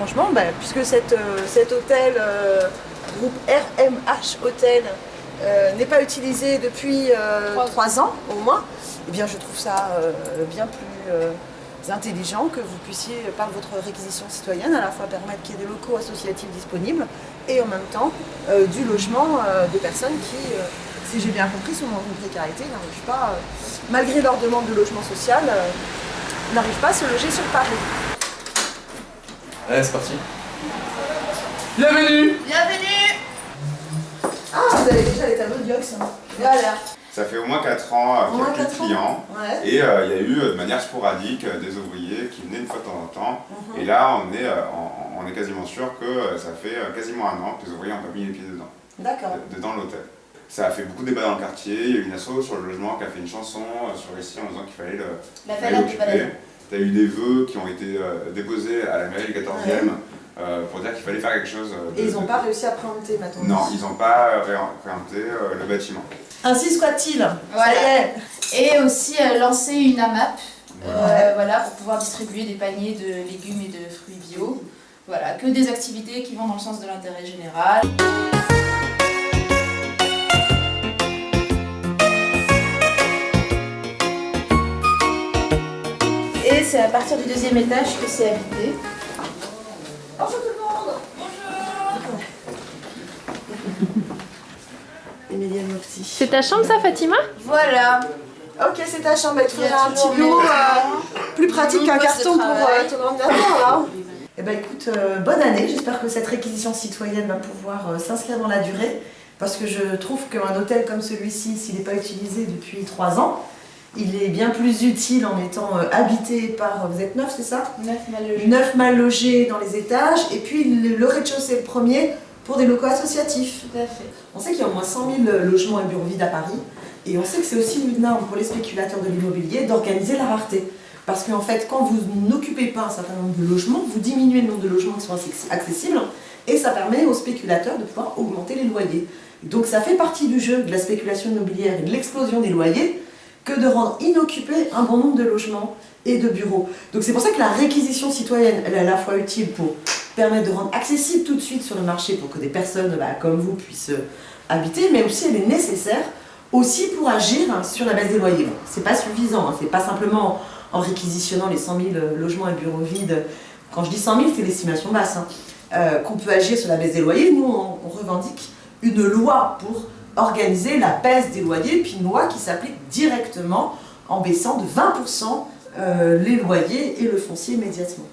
franchement, puisque cet hôtel, groupe RMH Hôtel, n'est pas utilisé depuis 3 ans au moins, eh bien je trouve ça bien plus intelligent que vous puissiez, par votre réquisition citoyenne, à la fois permettre qu'il y ait des locaux associatifs disponibles et en même temps du logement des personnes qui, si j'ai bien compris, sont dans une précarité, n'arrivent pas, malgré leur demande de logement social, n'arrivent pas à se loger sur Paris. Allez, c'est parti. Bienvenue. Bienvenue. Ah, vous avez déjà les tableaux de Diox. Voilà. Ça fait au moins 4 ans qu'il n'y a plus de clients. Ouais. Et il y a eu de manière sporadique des ouvriers qui venaient une fois de temps en temps. Et là, on est quasiment sûr que ça fait quasiment 1 an que les ouvriers n'ont pas mis les pieds dedans. D'accord. Dedans l'hôtel. Ça a fait beaucoup de débats dans le quartier. Il y a eu une asso sur le logement qui a fait une chanson sur ici en disant qu'il fallait l'occuper. Il y a eu des vœux qui ont été déposés à la mairie du 14e pour dire qu'il fallait faire quelque chose. Et ils n'ont pas réussi à préempter maintenant. Non, ils n'ont pas préempté le bâtiment. Ainsi soit-il. Voilà. Ça y est. Et aussi lancer une AMAP Voilà. pour pouvoir distribuer des paniers de légumes et de fruits bio. Voilà, que des activités qui vont dans le sens de l'intérêt général. Et c'est à partir du 2e étage que c'est habité. Bonjour tout le monde. Bonjour. Emilienne Mopti. C'est ta chambre ça, Fatima? Voilà. Ok, c'est ta chambre. Il te Il y a faudra un toujours petit lot mes plus pratique qu'un poste de carton pour travail. ton ordinateur là. Eh ben écoute, bonne année. J'espère que cette réquisition citoyenne va pouvoir s'inscrire dans la durée. Parce que je trouve qu'un hôtel comme celui-ci, s'il n'est pas utilisé depuis 3 ans, il est bien plus utile en étant habité par, vous êtes 9, c'est ça? 9 mal logés. 9 mal logés dans les étages, et puis le rez-de-chaussée le premier pour des locaux associatifs. Tout à fait. On sait qu'il y a au moins 100 000 logements et bureaux vides à Paris, et on sait que c'est aussi une norme pour les spéculateurs de l'immobilier d'organiser la rareté. Parce qu'en fait, quand vous n'occupez pas un certain nombre de logements, vous diminuez le nombre de logements qui sont accessibles, et ça permet aux spéculateurs de pouvoir augmenter les loyers. Donc ça fait partie du jeu de la spéculation immobilière et de l'explosion des loyers, que de rendre inoccupés un bon nombre de logements et de bureaux. Donc c'est pour ça que la réquisition citoyenne, elle est à la fois utile pour permettre de rendre accessible tout de suite sur le marché pour que des personnes comme vous puissent habiter, mais aussi elle est nécessaire aussi pour agir sur la baisse des loyers. Bon, c'est pas suffisant, c'est pas simplement en réquisitionnant les 100 000 logements et bureaux vides. Quand je dis 100 000, c'est l'estimation basse, qu'on peut agir sur la baisse des loyers. Nous, on revendique une loi pour organiser la baisse des loyers, puis une loi qui s'applique directement en baissant de 20% les loyers et le foncier immédiatement.